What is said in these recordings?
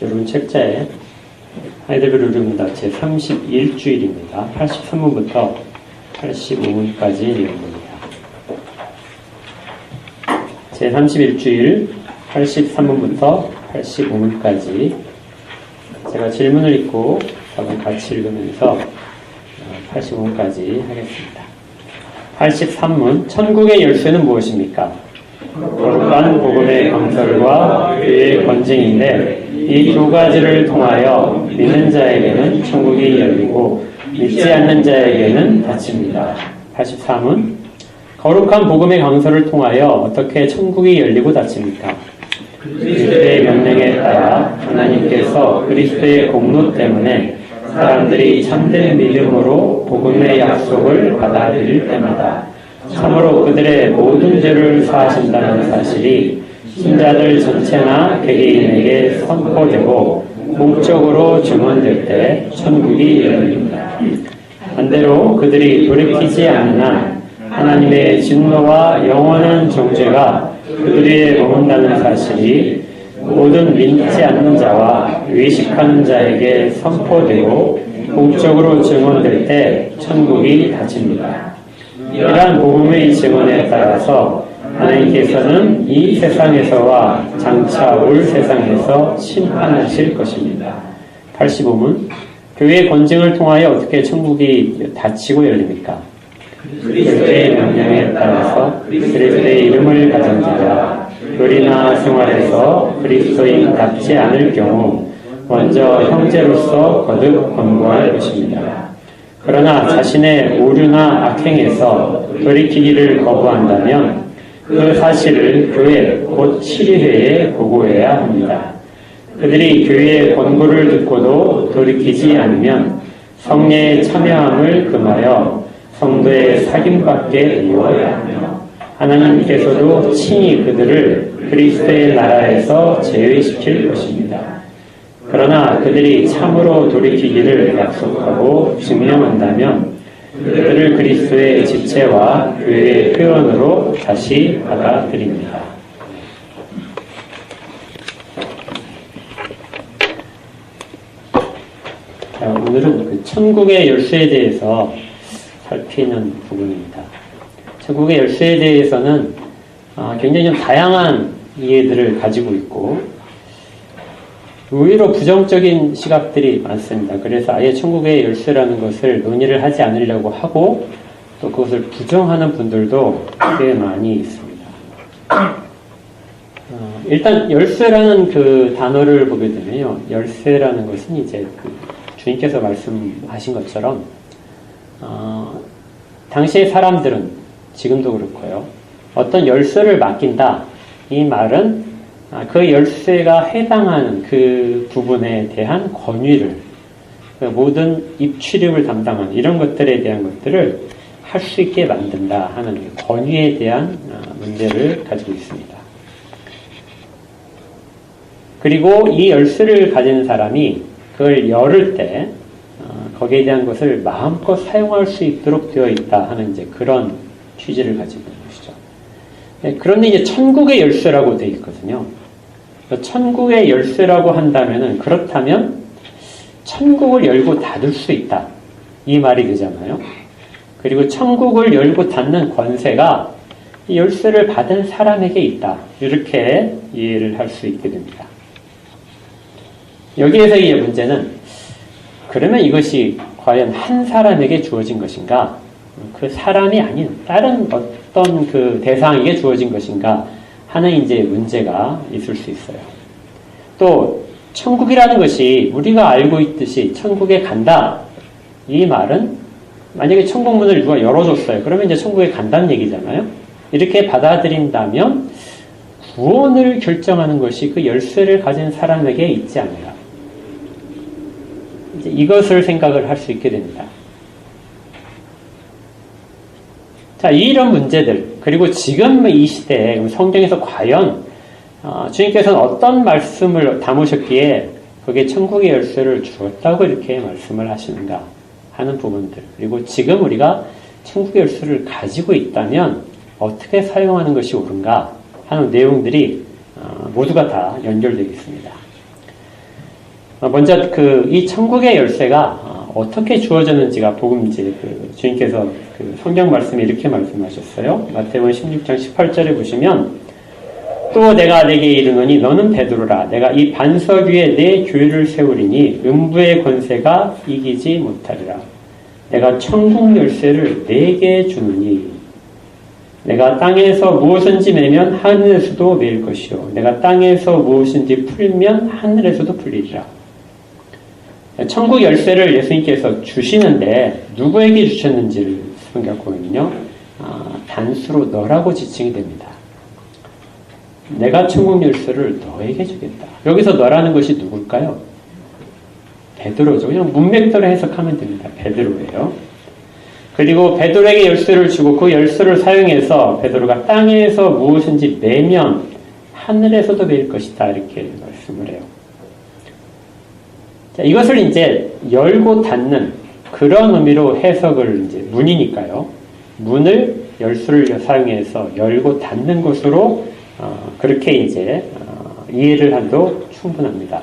여러분 책자에 하이델베르 루름다 제31주일입니다. 83문부터 85문까지 내용입니다. 제31주일 83문부터 85문까지 제가 질문을 읽고 한번 같이 읽으면서 85문까지 하겠습니다. 83문, 천국의 열쇠는 무엇입니까? 거룩한 복음의 강설과 그의 권징인데 이 두 가지를 통하여 믿는 자에게는 천국이 열리고 믿지 않는 자에게는 닫힙니다. 83문, 거룩한 복음의 강설을 통하여 어떻게 천국이 열리고 닫힙니까? 그리스도의 명령에 따라 하나님께서 그리스도의 공로 때문에 사람들이 참된 믿음으로 복음의 약속을 받아들일 때마다 참으로 그들의 모든 죄를 사하신다는 사실이 신자들 전체나 개개인에게 선포되고 공적으로 증언될 때 천국이 열립니다. 반대로 그들이 돌이키지 않는 한 하나님의 진노와 영원한 정죄가 그들에게 머문다는 사실이 모든 믿지 않는 자와 외식하는 자에게 선포되고 공적으로 증언될 때 천국이 닫힙니다. 이러한 복음의 증언에 따라서 하나님께서는 이 세상에서와 장차 올 세상에서 심판하실 것입니다. 85문, 교회의 권징을 통하여 어떻게 천국이 닫히고 열립니까? 그리스도의 명령에 따라서 그리스도의 이름을 가진 자가 교리나 생활에서 그리스도인답지 않을 경우 먼저 형제로서 거듭 권고할 것입니다. 그러나 자신의 오류나 악행에서 돌이키기를 거부한다면 그 사실을 교회 곧 치리회에 보고해야 합니다. 그들이 교회의 권고를 듣고도 돌이키지 않으면 성례에 참여함을 금하여 성도의 사귐받게 이어야 하며 하나님께서도 친히 그들을 그리스도의 나라에서 제외시킬 것입니다. 그러나 그들이 참으로 돌이키기를 약속하고 증명한다면 그들을 그리스도의 지체와 교회의 회원으로 다시 받아들입니다. 자, 오늘은 그 천국의 열쇠에 대해서 살피는 부분입니다. 천국의 열쇠에 대해서는 굉장히 좀 다양한 이해들을 가지고 있고 의외로 부정적인 시각들이 많습니다. 그래서 아예 천국의 열쇠라는 것을 논의를 하지 않으려고 하고 또 그것을 부정하는 분들도 꽤 많이 있습니다. 일단 열쇠라는 그 단어를 보게 되면요, 열쇠라는 것은 이제 그 주님께서 말씀하신 것처럼 당시의 사람들은 지금도 그렇고요, 어떤 열쇠를 맡긴다, 이 말은 그 열쇠가 해당하는 그 부분에 대한 권위를, 모든 입출입을 담당하는 이런 것들에 대한 것들을 할 수 있게 만든다 하는 권위에 대한 문제를 가지고 있습니다. 그리고 이 열쇠를 가진 사람이 그걸 열을 때 거기에 대한 것을 마음껏 사용할 수 있도록 되어 있다 하는 이제 그런 취지를 가지고 있는 것이죠. 그런데 이제 천국의 열쇠라고 되어 있거든요. 천국의 열쇠라고 한다면은, 그렇다면 천국을 열고 닫을 수 있다, 이 말이 되잖아요. 그리고 천국을 열고 닫는 권세가 이 열쇠를 받은 사람에게 있다, 이렇게 이해를 할 수 있게 됩니다. 여기에서의 문제는, 그러면 이것이 과연 한 사람에게 주어진 것인가, 그 사람이 아닌 다른 어떤 그 대상에게 주어진 것인가 하는 이제 문제가 있을 수 있어요. 또 천국이라는 것이 우리가 알고 있듯이 천국에 간다, 이 말은 만약에 천국문을 누가 열어줬어요, 그러면 이제 천국에 간다는 얘기잖아요. 이렇게 받아들인다면 구원을 결정하는 것이 그 열쇠를 가진 사람에게 있지 않을까, 이제 이것을 생각을 할 수 있게 됩니다. 자, 이런 문제들, 그리고 지금 이 시대에 성경에서 과연 주님께서는 어떤 말씀을 담으셨기에 거기에 천국의 열쇠를 주었다고 이렇게 말씀을 하시는가 하는 부분들, 그리고 지금 우리가 천국의 열쇠를 가지고 있다면 어떻게 사용하는 것이 옳은가 하는 내용들이 모두가 다 연결되어 있습니다. 먼저 이 천국의 열쇠가 어떻게 주어졌는지가 복음 이제 주님께서 성경 말씀에 이렇게 말씀하셨어요. 마태복음 16장 18절에 보시면 또 내가 내게 이르노니 너는 베드로라. 내가 이 반석 위에 내 교회를 세우리니 음부의 권세가 이기지 못하리라. 내가 천국 열쇠를 내게 주노니 내가 땅에서 무엇인지 매면 하늘에서도 매일 것이요 내가 땅에서 무엇인지 풀면 하늘에서도 풀리리라. 천국 열쇠를 예수님께서 주시는데 누구에게 주셨는지를 생각해보면요. 단수로 너라고 지칭이 됩니다. 내가 천국 열쇠를 너에게 주겠다. 여기서 너라는 것이 누굴까요? 베드로죠. 그냥 문맥대로 해석하면 됩니다. 베드로예요. 그리고 베드로에게 열쇠를 주고 그 열쇠를 사용해서 베드로가 땅에서 무엇인지 매면 하늘에서도 매일 것이다. 이렇게 말씀을 해요. 자, 이것을 이제 열고 닫는 그런 의미로 해석을 이제 문이니까요. 문을 열쇠를 사용해서 열고 닫는 것으로 그렇게 이제 이해를 해도 충분합니다.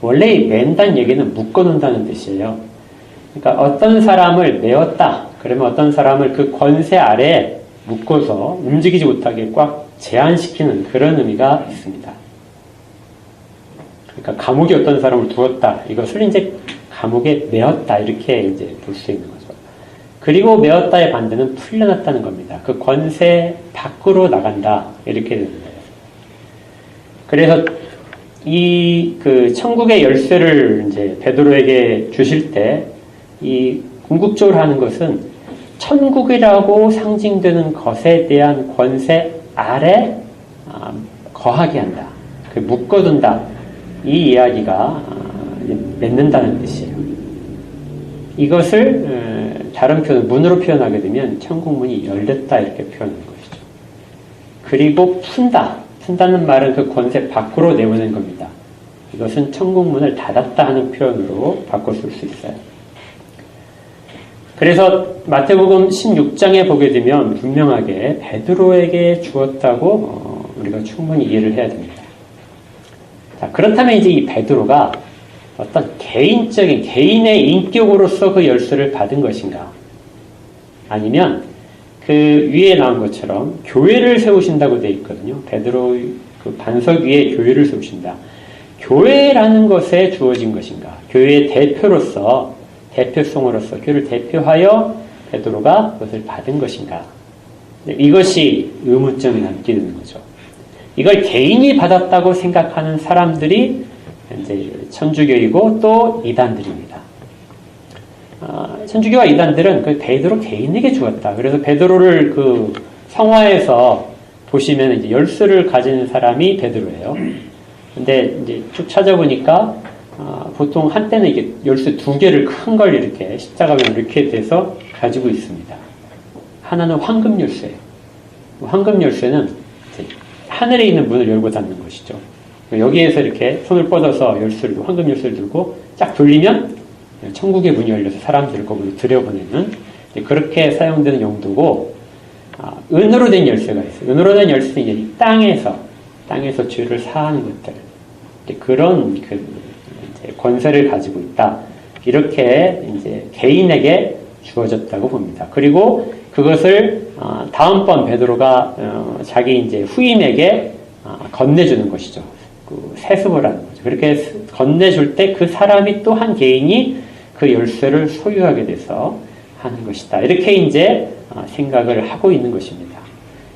원래 이 맨다는 얘기는 묶어놓는다는 뜻이에요. 그러니까 어떤 사람을 메었다. 그러면 어떤 사람을 그 권세 아래에 묶어서 움직이지 못하게 꽉 제한시키는 그런 의미가 있습니다. 그러니까 감옥에 어떤 사람을 두었다. 이것을 이제 감옥에 메었다. 이렇게 이제 볼 수 있는 거죠. 그리고 메었다의 반대는 풀려났다는 겁니다. 그 권세 밖으로 나간다. 이렇게 되는 거예요. 그래서 이 천국의 열쇠를 이제 베드로에게 주실 때 이 궁극적으로 하는 것은 천국이라고 상징되는 것에 대한 권세 아래 거하게 한다. 묶어둔다. 이 이야기가 맺는다는 뜻이에요. 이것을 다른 표현, 문으로 표현하게 되면 천국문이 열렸다 이렇게 표현하는 것이죠. 그리고 푼다. 푼다는 말은 그 권세 밖으로 내보낸 겁니다. 이것은 천국문을 닫았다 하는 표현으로 바꿔 쓸 수 있어요. 그래서 마태복음 16장에 보게 되면 분명하게 베드로에게 주었다고 우리가 충분히 이해를 해야 됩니다. 자, 그렇다면 이제 이 베드로가 어떤 개인의 인격으로서 그 열쇠를 받은 것인가? 아니면 그 위에 나온 것처럼 교회를 세우신다고 되어 있거든요. 베드로 그 반석 위에 교회를 세우신다. 교회라는 것에 주어진 것인가? 교회의 대표성으로서 교회를 대표하여 베드로가 그것을 받은 것인가? 이것이 의문점이 남게 되는 거죠. 이걸 개인이 받았다고 생각하는 사람들이 이제 천주교이고 또 이단들입니다. 천주교와 이단들은 그 베드로 개인에게 주었다. 그래서 베드로를 그 성화에서 보시면 이제 열쇠를 가진 사람이 베드로예요. 근데 이제 쭉 찾아보니까 보통 한때는 이게 열쇠 2개를 큰 걸 이렇게 십자가면 이렇게 돼서 가지고 있습니다. 하나는 황금 열쇠예요. 황금 열쇠는 하늘에 있는 문을 열고 닫는 것이죠. 여기에서 이렇게 손을 뻗어서 황금 열쇠를 들고 쫙 돌리면 천국의 문이 열려서 사람들을 거기로 들여보내는 그렇게 사용되는 용도고, 은으로 된 열쇠가 있어요. 은으로 된 열쇠는 이제 땅에서 죄를 사하는 것들, 그런 권세를 가지고 있다. 이렇게 이제 개인에게 주어졌다고 봅니다. 그리고 그것을 다음번 베드로가 자기 이제 후임에게 건네주는 것이죠. 그 세습을 하는 거죠. 그렇게 건네줄 때 그 사람이 또 한 개인이 그 열쇠를 소유하게 돼서 하는 것이다. 이렇게 이제 생각을 하고 있는 것입니다.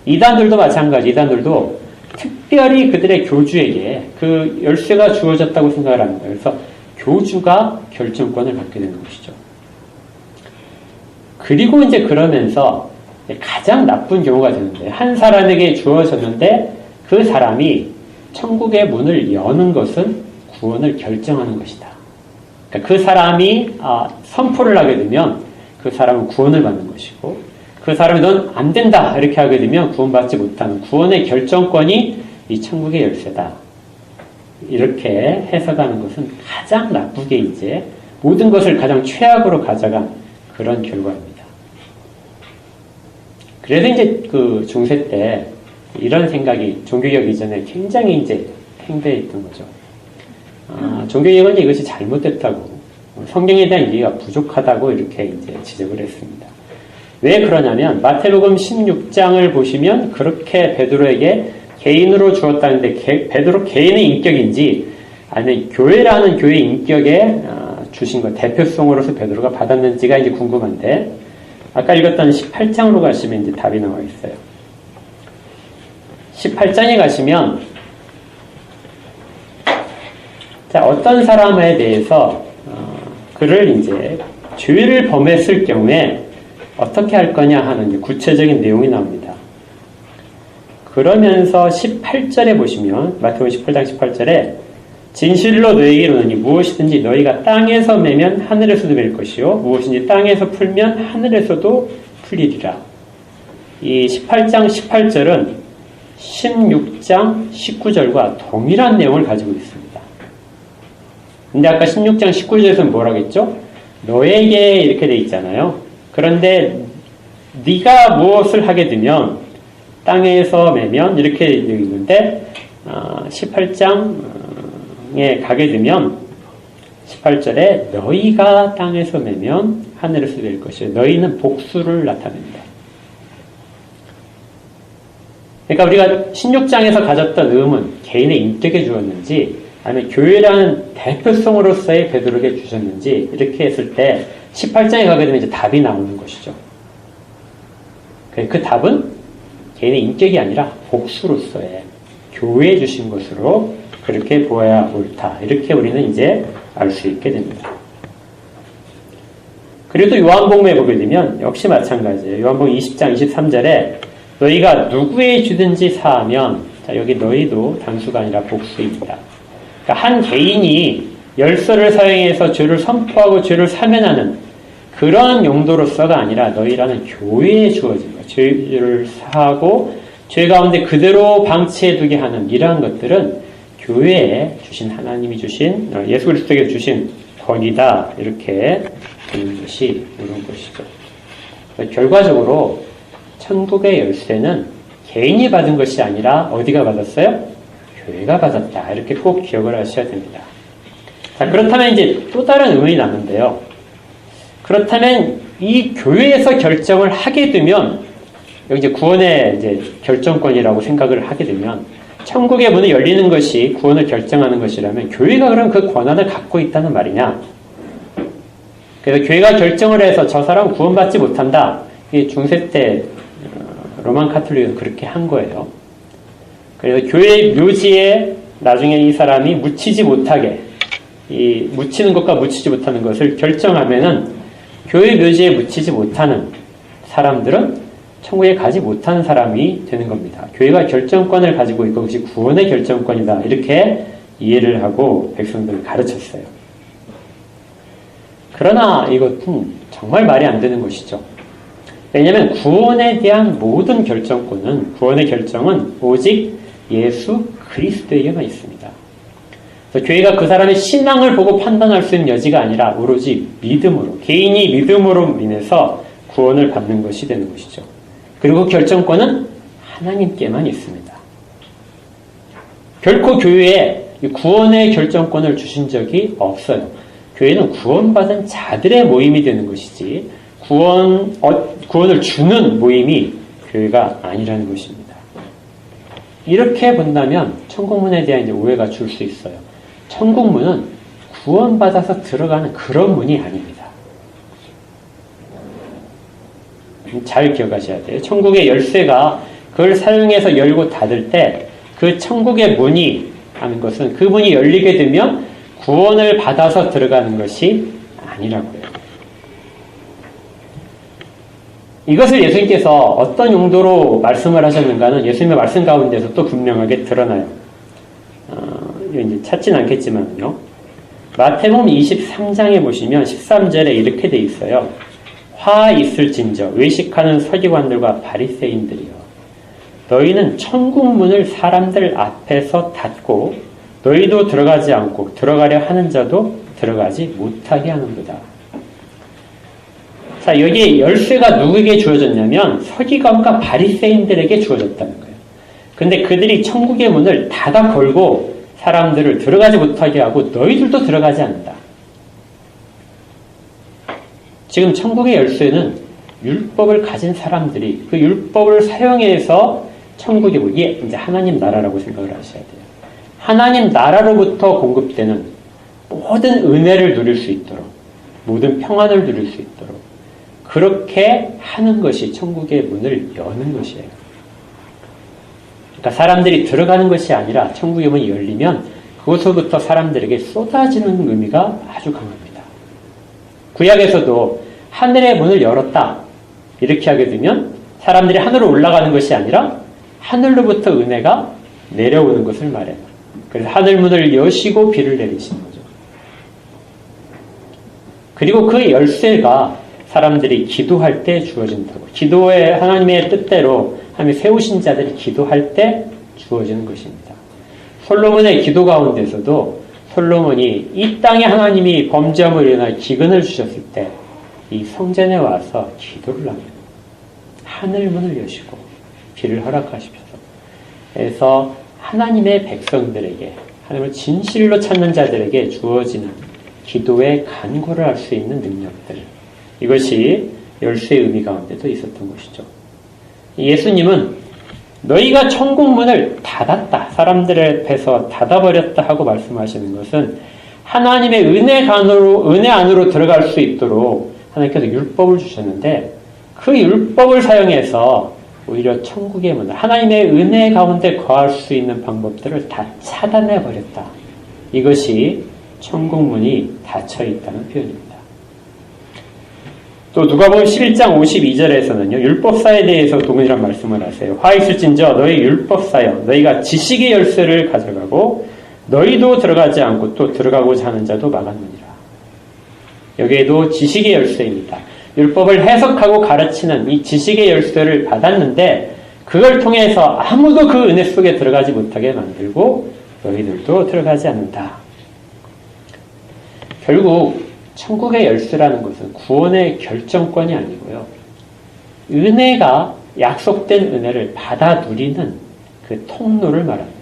이단들도 마찬가지. 이단들도 특별히 그들의 교주에게 그 열쇠가 주어졌다고 생각을 합니다. 그래서 교주가 결정권을 갖게 되는 것이죠. 그리고 이제 그러면서 가장 나쁜 경우가 되는데, 한 사람에게 주어졌는데 그 사람이 천국의 문을 여는 것은 구원을 결정하는 것이다. 그러니까 그 사람이 선포를 하게 되면 그 사람은 구원을 받는 것이고, 그 사람이 넌 안 된다 이렇게 하게 되면 구원받지 못하는, 구원의 결정권이 이 천국의 열쇠다. 이렇게 해석하는 것은 가장 나쁘게 이제 모든 것을 가장 최악으로 가져간 그런 결과입니다. 그래서 이제 그 중세 때 이런 생각이 종교개혁 이전에 굉장히 이제 팽배했던 거죠. 종교개혁은 이것이 잘못됐다고, 성경에 대한 이해가 부족하다고 이렇게 이제 지적을 했습니다. 왜 그러냐면 마태복음 16장을 보시면 그렇게 베드로에게 개인으로 주었다는데 베드로 개인의 인격인지 아니면 교회라는 교회의 인격에 주신 것, 대표성으로서 베드로가 받았는지가 이제 궁금한데, 아까 읽었던 18장으로 가시면 이제 답이 나와 있어요. 18장에 가시면, 자, 어떤 사람에 대해서, 그를 이제 죄를 범했을 경우에 어떻게 할 거냐 하는 이제 구체적인 내용이 나옵니다. 그러면서 18절에 보시면, 마태복음 18장 18절에 진실로 너희에게 이르노니 무엇이든지 너희가 땅에서 매면 하늘에서도 맬 것이요 무엇인지 땅에서 풀면 하늘에서도 풀리리라. 이 18장 18절은 16장 19절과 동일한 내용을 가지고 있습니다. 근데 아까 16장 19절에서는 뭐라고 했죠? 너에게 이렇게 돼 있잖아요. 그런데 네가 무엇을 하게 되면 땅에서 매면 이렇게 되어 있는데 18장에 가게 되면 18절에 너희가 땅에서 매면 하늘에서 될 것이요 너희는 복수를 나타냅니다. 그러니까 우리가 16장에서 가졌던 의문, 개인의 인격에 주었는지 아니면 교회라는 대표성으로서의 베드로에게 주셨는지 이렇게 했을 때 18장에 가게 되면 이제 답이 나오는 것이죠. 그 답은 개인의 인격이 아니라 복수로서의 교회에 주신 것으로 그렇게 보아야 옳다. 이렇게 우리는 이제 알 수 있게 됩니다. 그리고 또 요한복음에 보게 되면 역시 마찬가지예요. 요한복음 20장 23절에 너희가 누구의 주든지 사하면, 자, 여기 너희도 단수가 아니라 복수입니다. 그러니까 한 개인이 열서를 사용해서 죄를 선포하고 죄를 사면하는 그런 용도로서가 아니라 너희라는 교회에 주어진 것, 죄를 사하고 죄 가운데 그대로 방치해두게 하는 이러한 것들은 교회에 주신 하나님이 주신 예수 그리스도에게 주신 권위다 이렇게 보는 것이 이런 것이죠. 결과적으로 천국의 열쇠는 개인이 받은 것이 아니라 어디가 받았어요? 교회가 받았다. 이렇게 꼭 기억을 하셔야 됩니다. 자, 그렇다면 이제 또 다른 의문이 나는데요. 그렇다면 이 교회에서 결정을 하게 되면 여기 이제 구원의 이제 결정권이라고 생각을 하게 되면 천국의 문이 열리는 것이 구원을 결정하는 것이라면 교회가 그럼 그 권한을 갖고 있다는 말이냐? 그래서 교회가 결정을 해서 저 사람은 구원받지 못한다. 이게 중세 때 로만 카톨릭은 그렇게 한 거예요. 그래서 교회 묘지에 나중에 이 사람이 묻히지 못하게, 이 묻히는 것과 묻히지 못하는 것을 결정하면은 교회 묘지에 묻히지 못하는 사람들은 천국에 가지 못하는 사람이 되는 겁니다. 교회가 결정권을 가지고 있고 그것이 구원의 결정권이다. 이렇게 이해를 하고 백성들을 가르쳤어요. 그러나 이것은 정말 말이 안 되는 것이죠. 왜냐하면 구원에 대한 모든 결정권은, 구원의 결정은 오직 예수 그리스도에게만 있습니다. 그래서 교회가 그 사람의 신앙을 보고 판단할 수 있는 여지가 아니라 오로지 믿음으로, 개인이 믿음으로 인해서 구원을 받는 것이 되는 것이죠. 그리고 결정권은 하나님께만 있습니다. 결코 교회에 구원의 결정권을 주신 적이 없어요. 교회는 구원받은 자들의 모임이 되는 것이지 구원을 주는 모임이 교회가 아니라는 것입니다. 이렇게 본다면 천국문에 대한 이제 오해가 줄 수 있어요. 천국문은 구원받아서 들어가는 그런 문이 아닙니다. 잘 기억하셔야 돼요. 천국의 열쇠가 그걸 사용해서 열고 닫을 때 그 천국의 문이 하는 것은 그 문이 열리게 되면 구원을 받아서 들어가는 것이 아니라고요. 이것을 예수님께서 어떤 용도로 말씀을 하셨는가는 예수님의 말씀 가운데서 또 분명하게 드러나요. 이제 찾진 않겠지만요. 마태복음 23장에 보시면 13절에 이렇게 돼 있어요. 화 있을진저 외식하는 서기관들과 바리새인들이여 너희는 천국문을 사람들 앞에서 닫고 너희도 들어가지 않고 들어가려 하는 자도 들어가지 못하게 하는도다. 자, 여기 열쇠가 누구에게 주어졌냐면 서기관과 바리새인들에게 주어졌다는 거예요. 근데 그들이 천국의 문을 닫아 걸고 사람들을 들어가지 못하게 하고 너희들도 들어가지 않는다. 지금 천국의 열쇠는 율법을 가진 사람들이 그 율법을 사용해서 천국에 이게 이제 하나님 나라라고 생각을 하셔야 돼요. 하나님 나라로부터 공급되는 모든 은혜를 누릴 수 있도록, 모든 평안을 누릴 수 있도록 그렇게 하는 것이 천국의 문을 여는 것이에요. 그러니까 사람들이 들어가는 것이 아니라 천국의 문이 열리면 그곳으로부터 사람들에게 쏟아지는 의미가 아주 강합니다. 구약에서도 하늘의 문을 열었다 이렇게 하게 되면 사람들이 하늘로 올라가는 것이 아니라 하늘로부터 은혜가 내려오는 것을 말해요. 그래서 하늘문을 여시고 비를 내리시는 거죠. 그리고 그 열쇠가 사람들이 기도할 때 주어진다고. 기도에 하나님의 뜻대로 하나님이 세우신 자들이 기도할 때 주어지는 것입니다. 솔로몬의 기도 가운데서도 솔로몬이 이 땅에 하나님이 범죄함으로 인하여 기근을 주셨을 때 이 성전에 와서 기도를 합니다. 하늘문을 여시고 비를 허락하십시오. 그래서 하나님의 백성들에게, 하나님을 진실로 찾는 자들에게 주어지는 기도의 간구를 할 수 있는 능력들, 이것이 열쇠의 의미 가운데도 있었던 것이죠. 예수님은 너희가 천국문을 닫았다, 사람들 앞에서 닫아버렸다 하고 말씀하시는 것은 하나님의 은혜 안으로 들어갈 수 있도록 하나님께서 율법을 주셨는데 그 율법을 사용해서 오히려 천국의 문을, 하나님의 은혜 가운데 거할 수 있는 방법들을 다 차단해버렸다. 이것이 천국문이 닫혀 있다는 표현입니다. 또 누가복음 11장 52절에서는요. 율법사에 대해서 동일한 말씀을 하세요. 화 있을진저 너희 율법사여 너희가 지식의 열쇠를 가져가고 너희도 들어가지 않고 또 들어가고자 하는 자도 막았느니라. 여기에도 지식의 열쇠입니다. 율법을 해석하고 가르치는 이 지식의 열쇠를 받았는데 그걸 통해서 아무도 그 은혜 속에 들어가지 못하게 만들고 너희들도 들어가지 않는다. 결국 천국의 열쇠라는 것은 구원의 결정권이 아니고요. 은혜가 약속된 은혜를 받아 누리는 그 통로를 말합니다.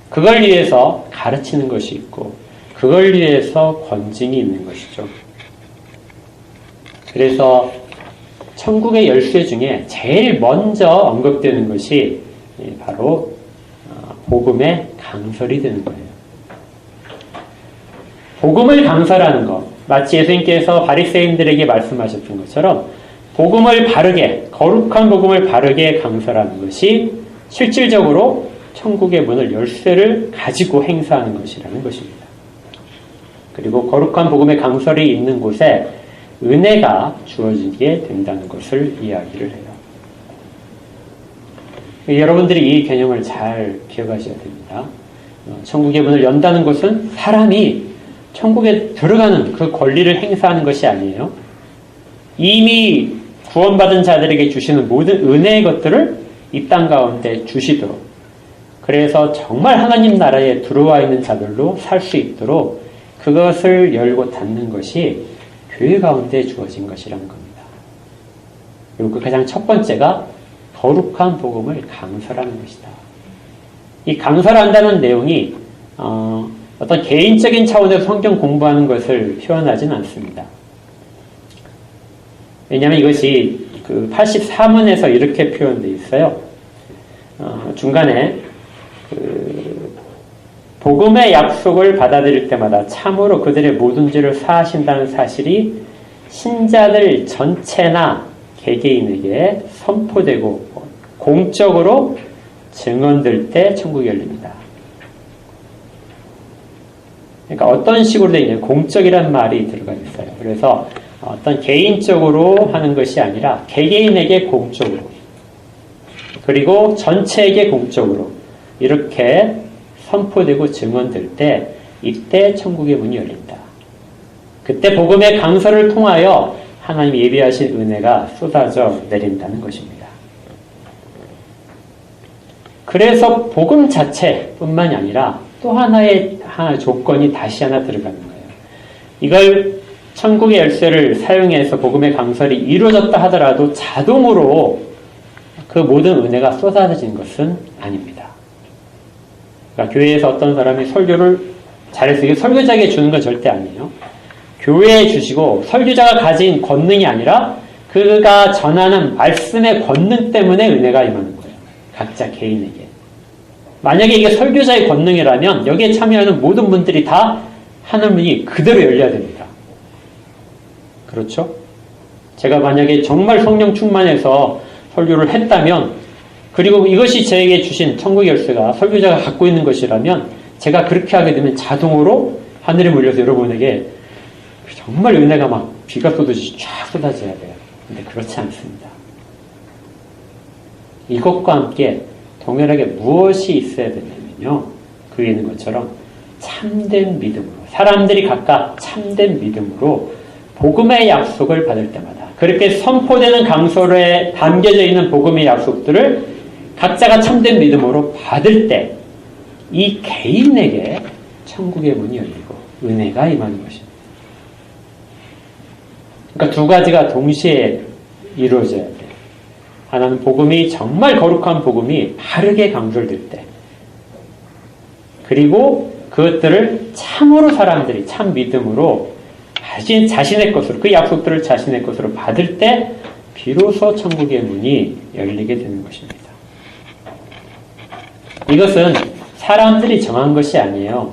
그걸 위해서 가르치는 것이 있고 그걸 위해서 권징이 있는 것이죠. 그래서 천국의 열쇠 중에 제일 먼저 언급되는 것이 바로 복음의 강설이 되는 거예요. 복음을 강설하는 것, 마치 예수님께서 바리새인들에게 말씀하셨던 것처럼 복음을 바르게, 거룩한 복음을 바르게 강설하는 것이 실질적으로 천국의 문을 열쇠를 가지고 행사하는 것이라는 것입니다. 그리고 거룩한 복음의 강설이 있는 곳에 은혜가 주어지게 된다는 것을 이야기를 해요. 여러분들이 이 개념을 잘 기억하셔야 됩니다. 천국의 문을 연다는 것은 사람이 천국에 들어가는 그 권리를 행사하는 것이 아니에요. 이미 구원받은 자들에게 주시는 모든 은혜의 것들을 이 땅 가운데 주시도록, 그래서 정말 하나님 나라에 들어와 있는 자들로 살 수 있도록 그것을 열고 닫는 것이 교회 가운데 주어진 것이라는 겁니다. 그리고 그 가장 첫 번째가 거룩한 복음을 강설하는 것이다. 이 강설한다는 내용이 어떤 개인적인 차원에서 성경 공부하는 것을 표현하지는 않습니다. 왜냐하면 이것이 그 84문에서 이렇게 표현되어 있어요. 중간에 복음의 약속을 받아들일 때마다 참으로 그들의 모든 죄를 사하신다는 사실이 신자들 전체나 개개인에게 선포되고 공적으로 증언될 때 천국이 열립니다. 그러니까 어떤 식으로 되어 있냐면 공적이라는 말이 들어가 있어요. 그래서 어떤 개인적으로 하는 것이 아니라 개개인에게 공적으로, 그리고 전체에게 공적으로 이렇게 선포되고 증언될 때 이때 천국의 문이 열린다. 그때 복음의 강설을 통하여 하나님이 예비하신 은혜가 쏟아져 내린다는 것입니다. 그래서 복음 자체뿐만이 아니라 또 하나의 조건이 다시 하나 들어가는 거예요. 이걸 천국의 열쇠를 사용해서 복음의 강설이 이루어졌다 하더라도 자동으로 그 모든 은혜가 쏟아진 것은 아닙니다. 그러니까 교회에서 어떤 사람이 설교를 잘해서 이게 설교자에게 주는 건 절대 아니에요. 교회에 주시고 설교자가 가진 권능이 아니라 그가 전하는 말씀의 권능 때문에 은혜가 임하는 거예요. 각자 개인에게. 만약에 이게 설교자의 권능이라면 여기에 참여하는 모든 분들이 다 하늘문이 그대로 열려야 됩니다. 그렇죠? 제가 만약에 정말 성령 충만해서 설교를 했다면, 그리고 이것이 저에게 주신 천국의 열쇠가 설교자가 갖고 있는 것이라면 제가 그렇게 하게 되면 자동으로 하늘에 몰려서 여러분에게 정말 은혜가 막 비가 쏟듯이 쫙 쏟아져야 돼요. 근데 그렇지 않습니다. 이것과 함께 동일하게 무엇이 있어야 되냐면요, 그게 있는 것처럼 참된 믿음으로, 사람들이 각각 참된 믿음으로 복음의 약속을 받을 때마다, 그렇게 선포되는 강설에 담겨져 있는 복음의 약속들을 각자가 참된 믿음으로 받을 때 이 개인에게 천국의 문이 열리고 은혜가 임하는 것입니다. 그러니까 두 가지가 동시에 이루어져야 돼요. 하나는 복음이, 정말 거룩한 복음이 바르게 강조될 때, 그리고 그것들을 참으로 사람들이 참 믿음으로 자신의 것으로, 그 약속들을 자신의 것으로 받을 때 비로소 천국의 문이 열리게 되는 것입니다. 이것은 사람들이 정한 것이 아니에요.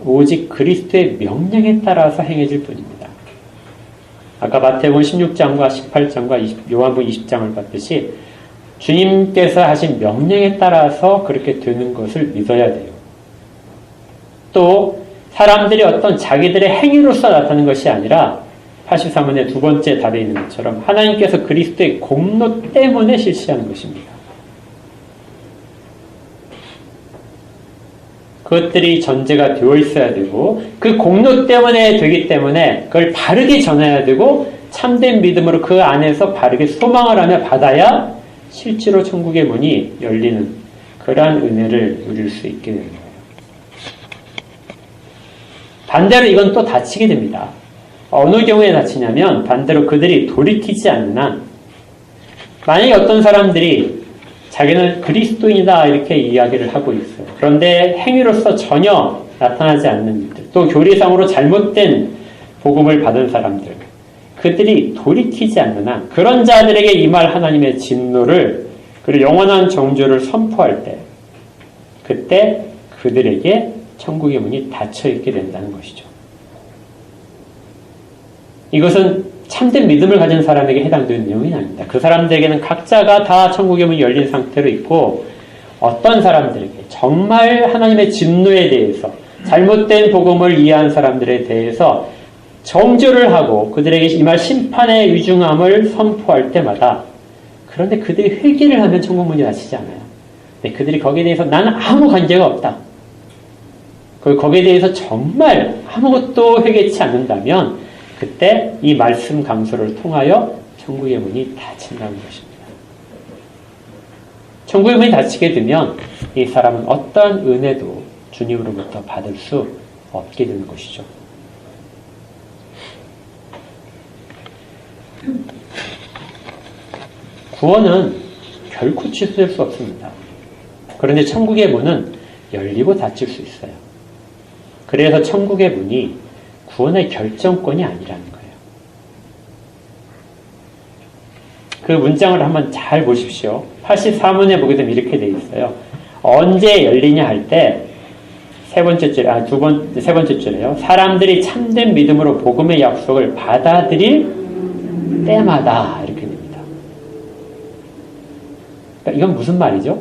오직 그리스도의 명령에 따라서 행해질 뿐입니다. 아까 마태복음 16장과 18장과 요한복음 20장을 봤듯이 주님께서 하신 명령에 따라서 그렇게 되는 것을 믿어야 돼요. 또 사람들이 어떤 자기들의 행위로서 나타나는 것이 아니라 83번의 두 번째 답에 있는 것처럼 하나님께서 그리스도의 공로 때문에 실시하는 것입니다. 그것들이 전제가 되어 있어야 되고, 그 공로 때문에 되기 때문에 그걸 바르게 전해야 되고, 참된 믿음으로 그 안에서 바르게 소망을 하며 받아야 실제로 천국의 문이 열리는 그러한 은혜를 누릴 수 있게 되는 거예요. 반대로 이건 또 다치게 됩니다. 어느 경우에 다치냐면 반대로 그들이 돌이키지 않는 한, 만약에 어떤 사람들이 자기는 그리스도인이다 이렇게 이야기를 하고 있어요. 그런데 행위로서 전혀 나타나지 않는 일들, 또 교리상으로 잘못된 복음을 받은 사람들, 그들이 돌이키지 않는 한 그런 자들에게 임할 하나님의 진노를, 그리고 영원한 정죄를 선포할 때, 그때 그들에게 천국의 문이 닫혀 있게 된다는 것이죠. 이것은 참된 믿음을 가진 사람에게 해당되는 내용이 아닙니다. 그 사람들에게는 각자가 다 천국의 문이 열린 상태로 있고, 어떤 사람들에게 정말 하나님의 진노에 대해서, 잘못된 복음을 이해한 사람들에 대해서 정죄를 하고 그들에게 임할 심판의 위중함을 선포할 때마다, 그런데 그들이 회개를 하면 천국 문이 닫히지 않아요. 근데 그들이 거기에 대해서 나는 아무 관계가 없다, 거기에 대해서 정말 아무것도 회개치 않는다면 그때 이 말씀 강서를 통하여 천국의 문이 닫힌다는 것입니다. 천국의 문이 닫히게 되면 이 사람은 어떠한 은혜도 주님으로부터 받을 수 없게 되는 것이죠. 구원은 결코 취소될 수 없습니다. 그런데 천국의 문은 열리고 닫힐 수 있어요. 그래서 천국의 문이 구원의 결정권이 아니라는 거예요. 그 문장을 한번 잘 보십시오. 84문에 보게 되면 이렇게 되어 있어요. 언제 열리냐 할 때, 세 번째 줄에요. 사람들이 참된 믿음으로 복음의 약속을 받아들일 때마다, 이렇게 됩니다. 그러니까 이건 무슨 말이죠?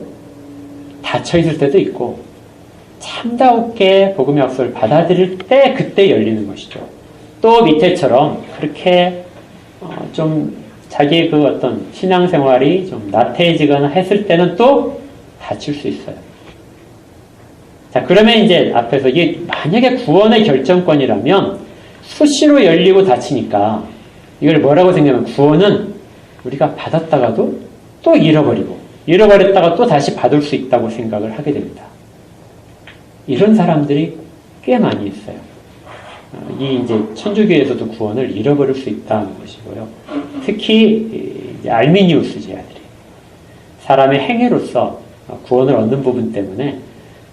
닫혀있을 때도 있고, 참다웠게 복음의 약속을 받아들일 때 그때 열리는 것이죠. 또 밑에처럼 그렇게 좀 자기의 그 어떤 신앙생활이 좀 나태해지거나 했을 때는 또 닫힐 수 있어요. 자, 그러면 이제 앞에서 이게 만약에 구원의 결정권이라면 수시로 열리고 닫히니까 이걸 뭐라고 생각하면, 구원은 우리가 받았다가도 또 잃어버렸다가 또 다시 받을 수 있다고 생각을 하게 됩니다. 이런 사람들이 꽤 많이 있어요. 이 이제 천주교에서도 구원을 잃어버릴 수 있다는 것이고요. 특히 이제 알미니우스 제자들이 사람의 행위로서 구원을 얻는 부분 때문에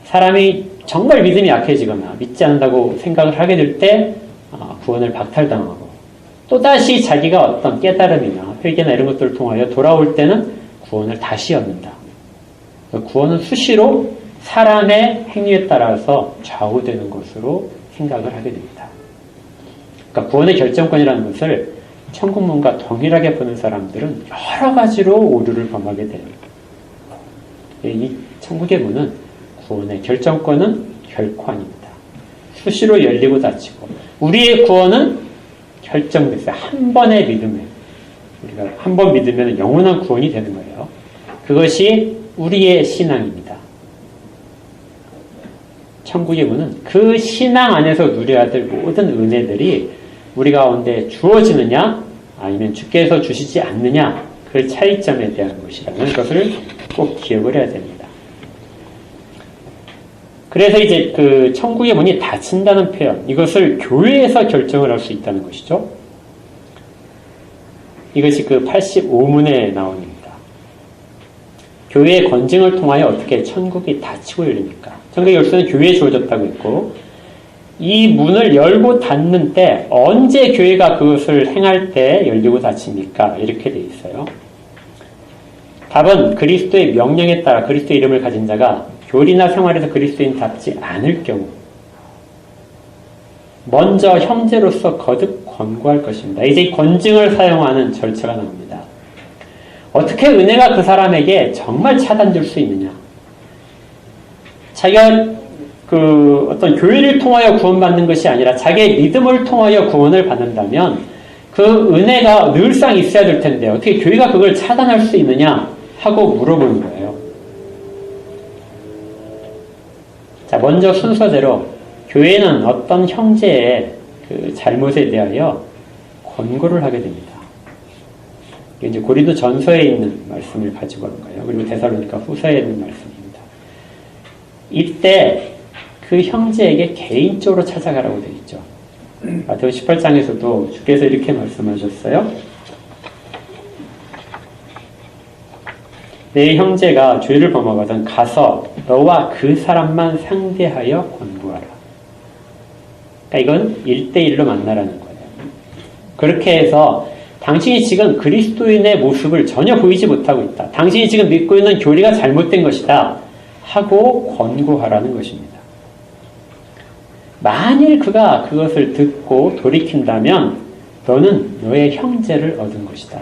사람이 정말 믿음이 약해지거나 믿지 않는다고 생각을 하게 될 때 구원을 박탈당하고 또다시 자기가 어떤 깨달음이나 회개나 이런 것들을 통하여 돌아올 때는 구원을 다시 얻는다. 구원은 수시로 사람의 행위에 따라서 좌우되는 것으로 생각을 하게 됩니다. 그러니까 구원의 결정권이라는 것을 천국문과 동일하게 보는 사람들은 여러 가지로 오류를 범하게 돼요. 이 천국의 문은 구원의 결정권은 결코 아닙니다. 수시로 열리고 닫히고 우리의 구원은 결정됐어요. 한 번의 믿음에 우리가 한 번 믿으면 영원한 구원이 되는 거예요. 그것이 우리의 신앙입니다. 천국의 문은 그 신앙 안에서 누려야 될 모든 은혜들이 우리 가운데 주어지느냐 아니면 주께서 주시지 않느냐 그 차이점에 대한 것이라는 것을 꼭 기억을 해야 됩니다. 그래서 이제 그 천국의 문이 닫힌다는 표현, 이것을 교회에서 결정을 할 수 있다는 것이죠. 이것이 그 85문에 나옵니다. 교회의 건증을 통하여 어떻게 천국이 닫히고 열립니까? 천국의 열쇠는 교회에 주어졌다고 했고 이 문을 열고 닫는 때 언제 교회가 그것을 행할 때 열리고 닫힙니까? 이렇게 돼 있어요. 답은 그리스도의 명령에 따라 그리스도의 이름을 가진 자가 교리나 생활에서 그리스도인답지 않을 경우 먼저 형제로서 거듭 권고할 것입니다. 이제 이 권증을 사용하는 절차가 나옵니다. 어떻게 은혜가 그 사람에게 정말 차단될 수 있느냐? 자기가 그 어떤 교회를 통하여 구원받는 것이 아니라 자기의 믿음을 통하여 구원을 받는다면 그 은혜가 늘상 있어야 될 텐데 어떻게 교회가 그걸 차단할 수 있느냐 하고 물어보는 거예요. 자, 먼저 순서대로 교회는 어떤 형제의 그 잘못에 대하여 권고를 하게 됩니다. 이제 고린도 전서에 있는 말씀을 가지고 온 거예요. 그리고 데살로니가 후서에 있는 말씀입니다. 이때 그 형제에게 개인적으로 찾아가라고 되어 있죠. 마태복음 18장에서도 주께서 이렇게 말씀하셨어요. 내 형제가 죄를 범하거든 가서 너와 그 사람만 상대하여 권고하라. 그러니까 이건 1대1로 만나라는 거예요. 그렇게 해서 당신이 지금 그리스도인의 모습을 전혀 보이지 못하고 있다. 당신이 지금 믿고 있는 교리가 잘못된 것이다. 하고 권고하라는 것입니다. 만일 그가 그것을 듣고 돌이킨다면 너는 너의 형제를 얻은 것이다.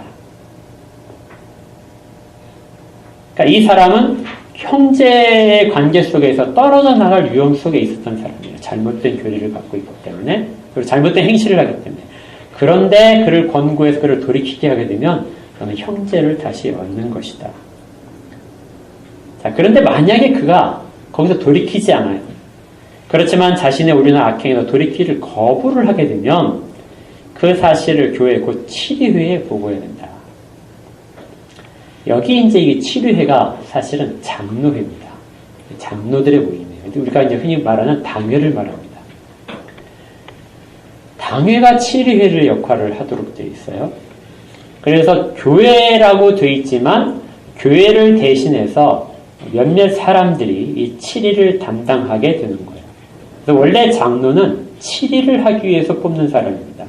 그러니까 이 사람은 형제의 관계 속에서 떨어져 나갈 위험 속에 있었던 사람이에요. 잘못된 교리를 갖고 있기 때문에 그리고 잘못된 행실을 하기 때문에 그런데 그를 권고해서 그를 돌이키게 하게 되면 너는 형제를 다시 얻는 것이다. 자, 그런데 만약에 그가 거기서 돌이키지 않아요. 그렇지만 자신의 우리나 악행에서 돌이키를 거부를 하게 되면 그 사실을 교회 곧 7위회에 보고해야 된다. 여기 이제 이 7위회가 사실은 장로회입니다. 장로들의 모임이에요. 우리가 이제 흔히 말하는 당회를 말합니다. 당회가 7위회를 역할을 하도록 되어 있어요. 그래서 교회라고 되어 있지만 교회를 대신해서 몇몇 사람들이 이 7위를 담당하게 되는 거예요. 그래서 원래 장로는 7위를 하기 위해서 뽑는 사람입니다.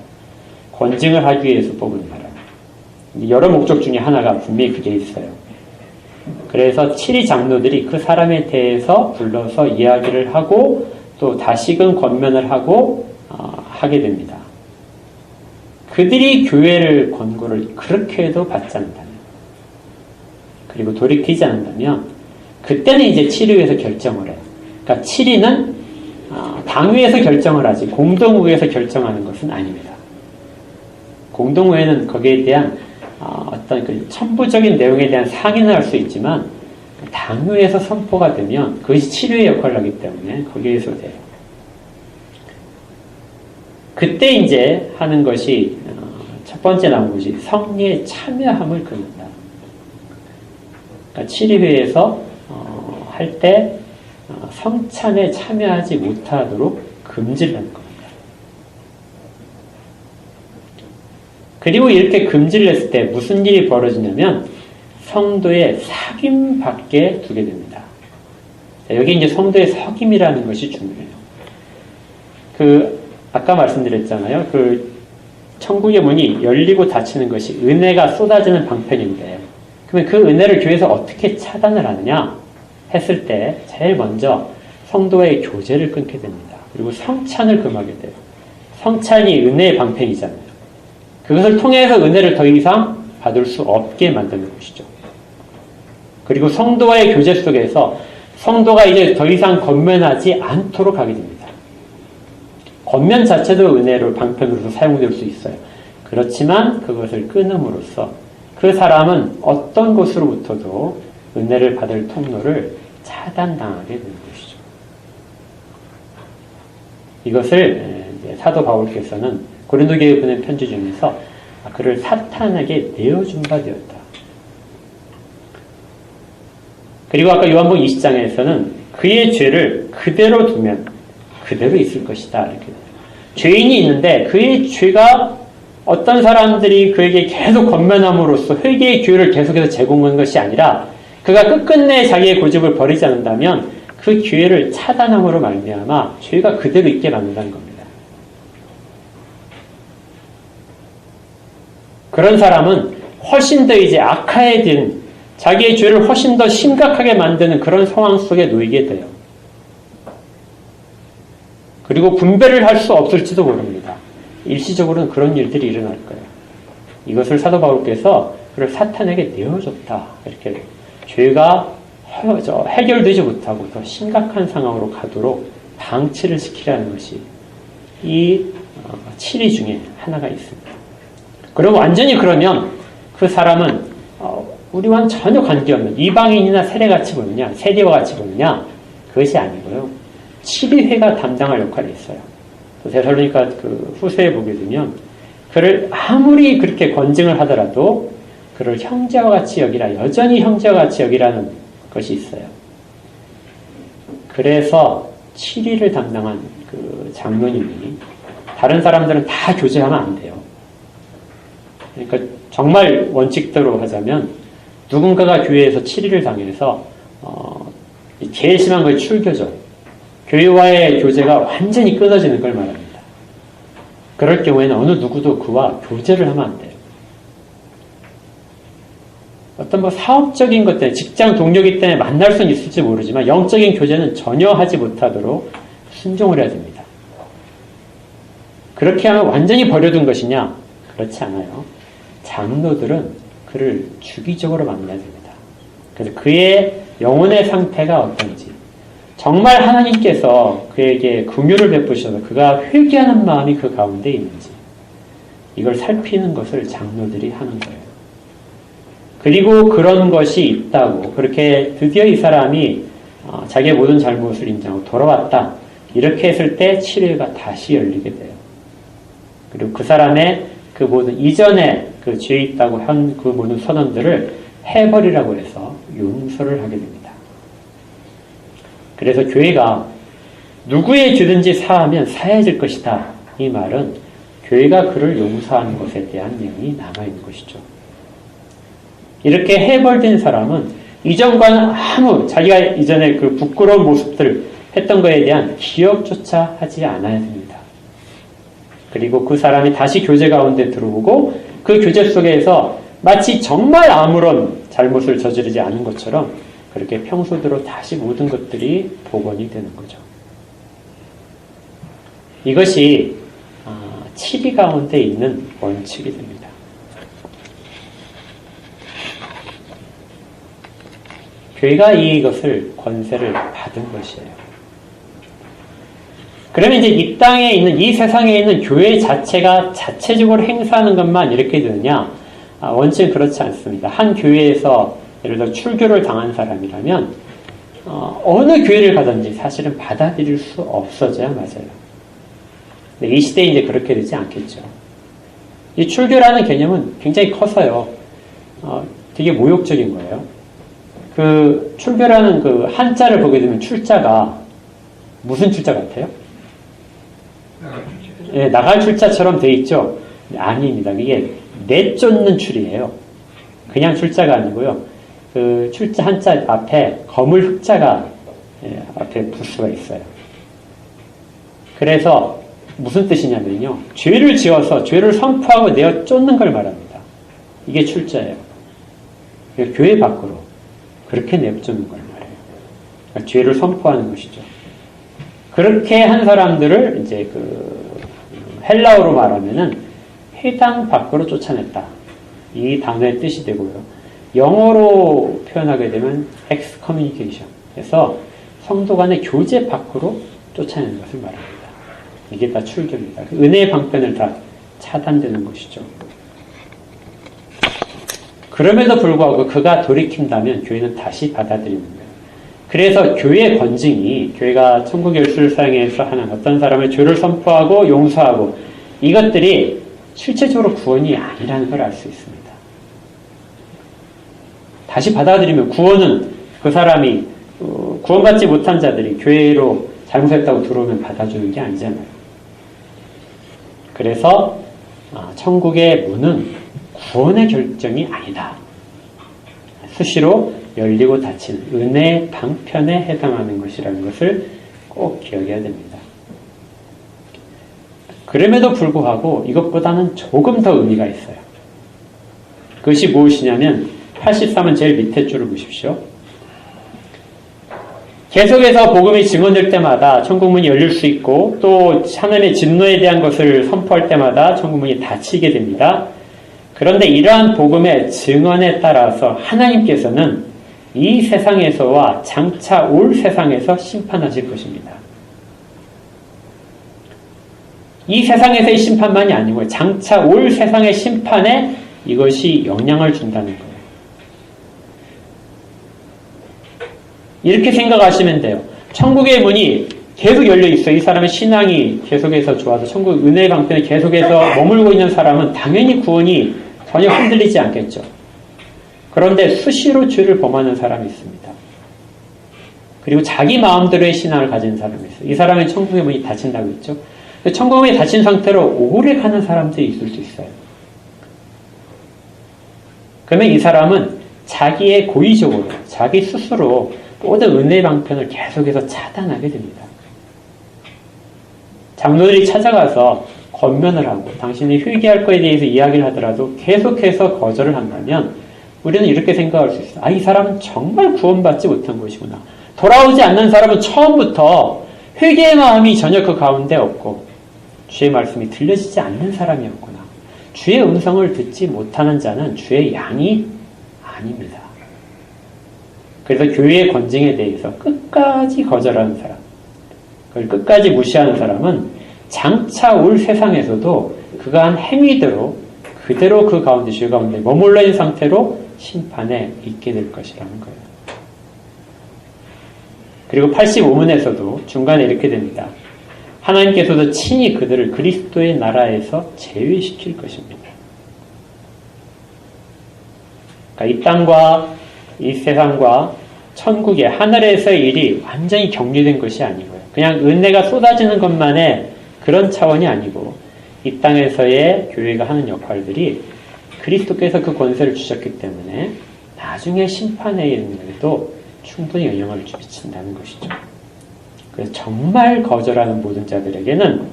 권증을 하기 위해서 뽑은 사람. 여러 목적 중에 하나가 분명히 그게 있어요. 그래서 7위 장로들이 그 사람에 대해서 불러서 이야기를 하고 또 다시금 권면을 하고 하게 됩니다. 그들이 교회를 권고를 그렇게 해도 받지 않는다면 그리고 돌이키지 않는다면 그때는 이제 7위에서 결정을 해요. 그러니까 7위는 당회에서 결정을 하지 공동회에서 결정하는 것은 아닙니다. 공동회는 거기에 대한 어떤 그 첨부적인 내용에 대한 상의는 할 수 있지만 당회에서 선포가 되면 그것이 7위의 역할을 하기 때문에 거기에서 돼요. 그때 이제 하는 것이 첫 번째 나온 것이 성리에 참여함을 끊는다. 그러니까 7위회에서 할 때 성찬에 참여하지 못하도록 금지를 하는 겁니다. 그리고 이렇게 금지를 했을 때 무슨 일이 벌어지냐면 성도의 사귐밖에 두게 됩니다. 여기 이제 성도의 석임이라는 것이 중요해요. 아까 말씀드렸잖아요. 천국의 문이 열리고 닫히는 것이 은혜가 쏟아지는 방편인데, 그러면 그 은혜를 교회에서 어떻게 차단을 하느냐 했을 때, 제일 먼저 성도의 교제를 끊게 됩니다. 그리고 성찬을 금하게 돼요. 성찬이 은혜의 방편이잖아요. 그것을 통해서 은혜를 더 이상 받을 수 없게 만드는 것이죠. 그리고 성도와의 교제 속에서 성도가 이제 더 이상 권면하지 않도록 하게 됩니다. 권면 자체도 은혜로 방편으로서 사용될 수 있어요. 그렇지만 그것을 끊음으로써 그 사람은 어떤 것으로부터도 은혜를 받을 통로를 차단당하게 되는 것이죠. 이것을 사도 바울께서는 고린도 교회에 보낸 편지 중에서 그를 사탄에게 내어준 바 되었다. 그리고 아까 요한복음 20장에서는 그의 죄를 그대로 두면 그대로 있을 것이다. 이렇게. 죄인이 있는데 그의 죄가 어떤 사람들이 그에게 계속 권면함으로써 회개의 기회를 계속해서 제공한 것이 아니라 그가 끝끝내 자기의 고집을 버리지 않는다면 그 기회를 차단함으로 말미암아 죄가 그대로 있게 만든다는 겁니다. 그런 사람은 훨씬 더 이제 악화해진 자기의 죄를 훨씬 더 심각하게 만드는 그런 상황 속에 놓이게 돼요. 그리고 분별을 할 수 없을지도 모릅니다. 일시적으로는 그런 일들이 일어날 거예요. 이것을 사도 바울께서 그를 사탄에게 내어줬다. 이렇게 죄가 해결되지 못하고 더 심각한 상황으로 가도록 방치를 시키라는 것이 이 7위 중에 하나가 있습니다. 그리고 완전히 그러면 그 사람은 우리와는 전혀 관계없는 이방인이나 세례같이 보느냐, 세리와 같이 보느냐, 그것이 아니고요. 7위회가 담당할 역할이 있어요. 데살로니가 후서에 보게 되면 그를 아무리 그렇게 권증을 하더라도 그를 형제와 같이 여기라, 여전히 형제와 같이 여기라는 것이 있어요. 그래서 7위를 담당한 장로님이 다른 사람들은 다 교제하면 안 돼요. 그러니까 정말 원칙대로 하자면 누군가가 교회에서 7위를 당해서 제일 심한 건 출교죠. 교회와의 교제가 완전히 끊어지는 걸 말합니다. 그럴 경우에는 어느 누구도 그와 교제를 하면 안 돼요. 어떤 사업적인 것 때문에, 직장 동료이기 때문에 만날 수는 있을지 모르지만 영적인 교제는 전혀 하지 못하도록 순종을 해야 됩니다. 그렇게 하면 완전히 버려둔 것이냐? 그렇지 않아요. 장로들은 그를 주기적으로 만나야 됩니다. 그래서 그의 영혼의 상태가 어떤지, 정말 하나님께서 그에게 긍휼을 베푸셔서 그가 회개하는 마음이 그 가운데 있는지, 이걸 살피는 것을 장로들이 하는 거예요. 그리고 그런 것이 있다고, 그렇게 드디어 이 사람이 자기의 모든 잘못을 인정하고 돌아왔다, 이렇게 했을 때 7회가 다시 열리게 돼요. 그리고 그 사람의 그 모든 이전에 그 죄 있다고 한 그 모든 선언들을 해버리라고 해서 용서를 하게 됩니다. 그래서 교회가 누구의 죄든지 사하면 사해질 것이다. 이 말은 교회가 그를 용서하는 것에 대한 내용이 남아있는 것이죠. 이렇게 해벌된 사람은 이전과는 자기가 이전에 그 부끄러운 모습들 했던 것에 대한 기억조차 하지 않아야 됩니다. 그리고 그 사람이 다시 교제 가운데 들어오고 그 교제 속에서 마치 정말 아무런 잘못을 저지르지 않은 것처럼 그렇게 평소대로 다시 모든 것들이 복원이 되는 거죠. 이것이 7위 가운데 있는 원칙이 됩니다. 교회가 이것을 권세를 받은 것이에요. 그러면 이제 이 땅에 있는, 이 세상에 있는 교회 자체가 자체적으로 행사하는 것만 이렇게 되느냐? 원칙은 그렇지 않습니다. 한 교회에서 예를 들어 출교를 당한 사람이라면 어느 교회를 가든지 사실은 받아들일 수 없어져야 맞아요. 근데 이 시대에 이제 그렇게 되지 않겠죠. 이 출교라는 개념은 굉장히 커서요. 되게 모욕적인 거예요. 그 출교라는 그 한자를 보게 되면 출자가 무슨 출자 같아요? 네, 나갈 출자처럼 돼 있죠. 아닙니다. 이게 내쫓는 출이에요. 그냥 출자가 아니고요. 그 출자 한자 앞에 거물 흑자가 앞에 부수가 있어요. 그래서 무슨 뜻이냐면요. 죄를 지어서 죄를 선포하고 내어 쫓는 걸 말합니다. 이게 출자예요. 그러니까 교회 밖으로 그렇게 내쫓는 걸 말해요. 그러니까 죄를 선포하는 것이죠. 그렇게 한 사람들을 이제 그 헬라어로 말하면은 회당 밖으로 쫓아냈다. 이 단어의 뜻이 되고요. 영어로 표현하게 되면 excommunication. 그래서 성도 간의 교제 밖으로 쫓아내는 것을 말합니다. 이게 다 출교입니다. 은혜의 방편을 다 차단되는 것이죠. 그럼에도 불구하고 그가 돌이킨다면 교회는 다시 받아들이는 거예요. 그래서 교회의 권징이 교회가 천국 열쇠를 사용해서 하는 어떤 사람의 죄를 선포하고 용서하고 이것들이 실체적으로 구원이 아니라는 걸 알 수 있습니다. 다시 받아들이면 구원은 그 사람이 구원받지 못한 자들이 교회로 잘못했다고 들어오면 받아주는 게 아니잖아요. 그래서 천국의 문은 구원의 결정이 아니다. 수시로 열리고 닫히는 은혜의 방편에 해당하는 것이라는 것을 꼭 기억해야 됩니다. 그럼에도 불구하고 이것보다는 조금 더 의미가 있어요. 그것이 무엇이냐면 83은 제일 밑에 줄을 보십시오. 계속해서 복음이 증언될 때마다 천국문이 열릴 수 있고 또 하나님의 진노에 대한 것을 선포할 때마다 천국문이 닫히게 됩니다. 그런데 이러한 복음의 증언에 따라서 하나님께서는 이 세상에서와 장차 올 세상에서 심판하실 것입니다. 이 세상에서의 심판만이 아니고 장차 올 세상의 심판에 이것이 영향을 준다는 거예요. 이렇게 생각하시면 돼요. 천국의 문이 계속 열려 있어요. 이 사람의 신앙이 계속해서 좋아서 천국 은혜의 방편에 계속해서 머물고 있는 사람은 당연히 구원이 전혀 흔들리지 않겠죠. 그런데 수시로 죄를 범하는 사람이 있습니다. 그리고 자기 마음대로의 신앙을 가진 사람이 있어요. 이 사람은 천국의 문이 닫힌다고 했죠. 천국의 문이 닫힌 상태로 오래 가는 사람들이 있을 수 있어요. 그러면 이 사람은 자기의 고의적으로, 자기 스스로 모든 은혜의 방편을 계속해서 차단하게 됩니다. 장로들이 찾아가서 권면을 하고 당신이 회개할 것에 대해서 이야기를 하더라도 계속해서 거절을 한다면 우리는 이렇게 생각할 수 있어요. 이 사람은 정말 구원받지 못한 것이구나. 돌아오지 않는 사람은 처음부터 회개의 마음이 전혀 그 가운데 없고 주의 말씀이 들려지지 않는 사람이었구나. 주의 음성을 듣지 못하는 자는 주의 양이 아닙니다. 그래서 교회의 권징에 대해서 끝까지 거절하는 사람, 그걸 끝까지 무시하는 사람은 장차 올 세상에서도 그가 한 행위대로 그대로 그 가운데, 죄 가운데 머물러 있는 상태로 심판에 있게 될 것이라는 거예요. 그리고 85문에서도 중간에 이렇게 됩니다. 하나님께서도 친히 그들을 그리스도의 나라에서 제외시킬 것입니다. 그러니까 이 땅과 이 세상과 천국의 하늘에서의 일이 완전히 격리된 것이 아니고요. 그냥 은혜가 쏟아지는 것만의 그런 차원이 아니고 이 땅에서의 교회가 하는 역할들이 그리스도께서 그 권세를 주셨기 때문에 나중에 심판에 이르는데도 충분히 영향을 미친다는 것이죠. 그래서 정말 거절하는 모든 자들에게는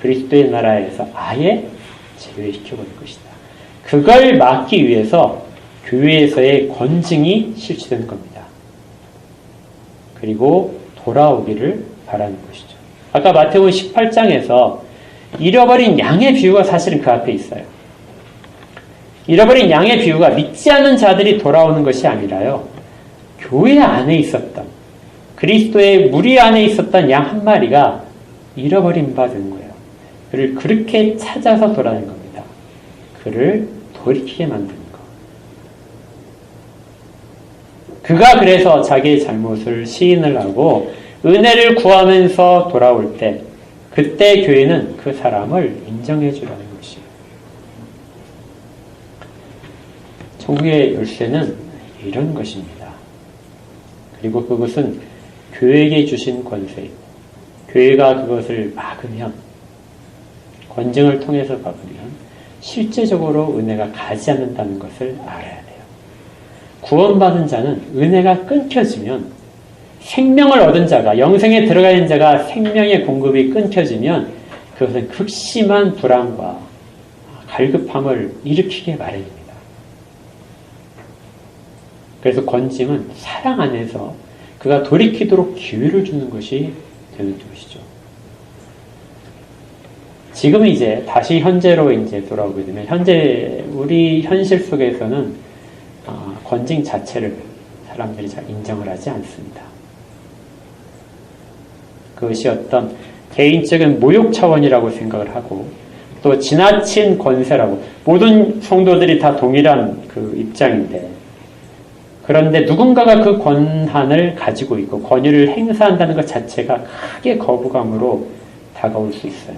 그리스도의 나라에서 아예 제외시켜버릴 것이다. 그걸 막기 위해서 교회에서의 권징이 실시되는 겁니다. 그리고 돌아오기를 바라는 것이죠. 아까 마태복음 18장에서 잃어버린 양의 비유가 사실은 그 앞에 있어요. 잃어버린 양의 비유가 믿지 않는 자들이 돌아오는 것이 아니라요. 교회 안에 있었던 그리스도의 무리 안에 있었던 양 한 마리가 잃어버린 바 된 거예요. 그를 그렇게 찾아서 돌아오는 겁니다. 그를 돌이키게 만드는 것. 그가 그래서 자기의 잘못을 시인을 하고 은혜를 구하면서 돌아올 때 그때 교회는 그 사람을 인정해 주라는 것이에요. 천국의 열쇠는 이런 것입니다. 그리고 그것은 교회에게 주신 권세이고 교회가 그것을 막으면 권징을 통해서 막으면 실제적으로 은혜가 가지 않는다는 것을 알아야 돼요. 구원받은 자는 은혜가 끊겨지면 생명을 얻은 자가 영생에 들어가 있는 자가 생명의 공급이 끊겨지면 그것은 극심한 불안과 갈급함을 일으키게 마련입니다. 그래서 권징은 사랑 안에서 그가 돌이키도록 기회를 주는 것이 되는 것이죠. 지금 이제 다시 현재로 이제 돌아오게 되면 현재 우리 현실 속에서는 권징 자체를 사람들이 잘 인정을 하지 않습니다. 그것이 어떤 개인적인 모욕 차원이라고 생각을 하고 또 지나친 권세라고 모든 성도들이 다 동일한 그 입장인데 그런데 누군가가 그 권한을 가지고 있고 권위를 행사한다는 것 자체가 크게 거부감으로 다가올 수 있어요.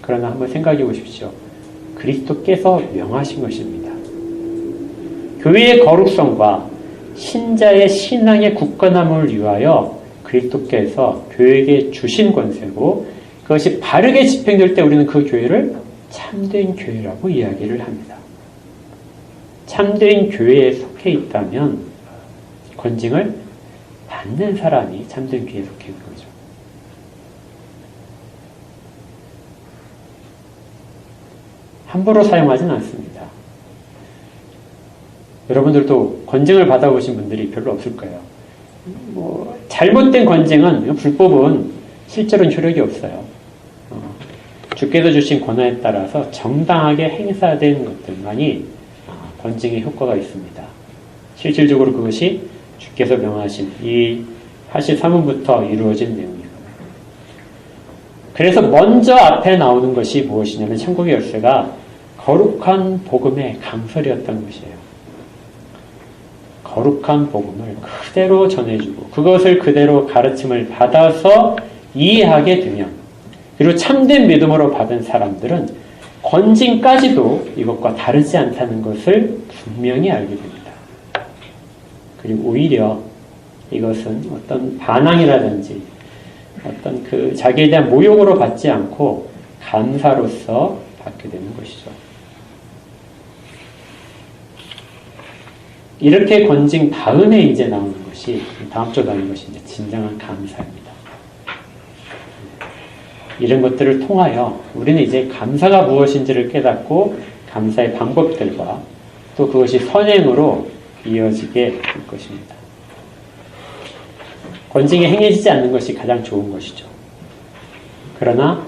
그러나 한번 생각해 보십시오. 그리스도께서 명하신 것입니다. 교회의 거룩성과 신자의 신앙의 굳건함을 위하여 그리스도께서 교회에게 주신 권세고 그것이 바르게 집행될 때 우리는 그 교회를 참된 교회라고 이야기를 합니다. 참된 교회에 속해 있다면 권징을 받는 사람이 참된 교회에 속해 있는 거죠. 함부로 사용하지는 않습니다. 여러분들도 권징을 받아보신 분들이 별로 없을 거예요. 잘못된 권징은, 불법은 실제로는 효력이 없어요. 주께서 주신 권한에 따라서 정당하게 행사된 것들만이 권징의 효과가 있습니다. 실질적으로 그것이 주께서 명하신 이 83문부터 이루어진 내용이에요. 그래서 먼저 앞에 나오는 것이 무엇이냐면 천국의 열쇠가 거룩한 복음의 강설이었던 것이에요. 거룩한 복음을 그대로 전해주고 그것을 그대로 가르침을 받아서 이해하게 되면 그리고 참된 믿음으로 받은 사람들은 권징까지도 이것과 다르지 않다는 것을 분명히 알게 됩니다. 그리고 오히려 이것은 어떤 반항이라든지 어떤 그 자기에 대한 모욕으로 받지 않고 감사로서 받게 되는 것이죠. 이렇게 권징 다음에 이제 나오는 것이 다음 주에 나오는 것이 이제 진정한 감사입니다. 이런 것들을 통하여 우리는 이제 감사가 무엇인지를 깨닫고 감사의 방법들과 또 그것이 선행으로 이어지게 될 것입니다. 권징이 행해지지 않는 것이 가장 좋은 것이죠. 그러나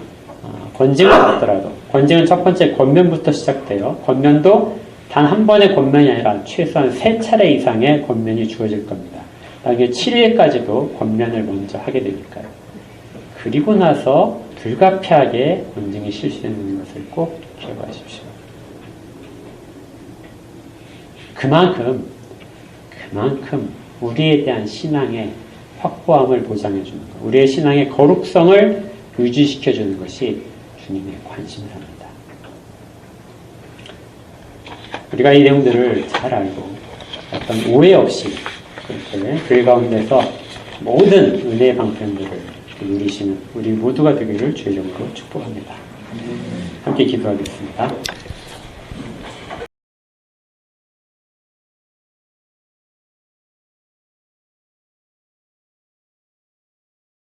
권징을 받더라도 권징은 첫 번째 권면부터 시작돼요. 권면도 단 한 번의 권면이 아니라 최소한 3차례 이상의 권면이 주어질 겁니다. 나중에 7일까지도 권면을 먼저 하게 되니까요. 그리고 나서 불가피하게 권징이 실시되는 것을 꼭 기억하십시오. 그만큼 우리에 대한 신앙의 확고함을 보장해주는 것, 우리의 신앙의 거룩성을 유지시켜주는 것이 주님의 관심사입니다. 우리가 이 내용들을 잘 알고 어떤 오해 없이 그렇게 교회 가운데서 모든 은혜의 방편들을 누리시는 우리 모두가 되기를 주의 이름으로 축복합니다. 함께 기도하겠습니다.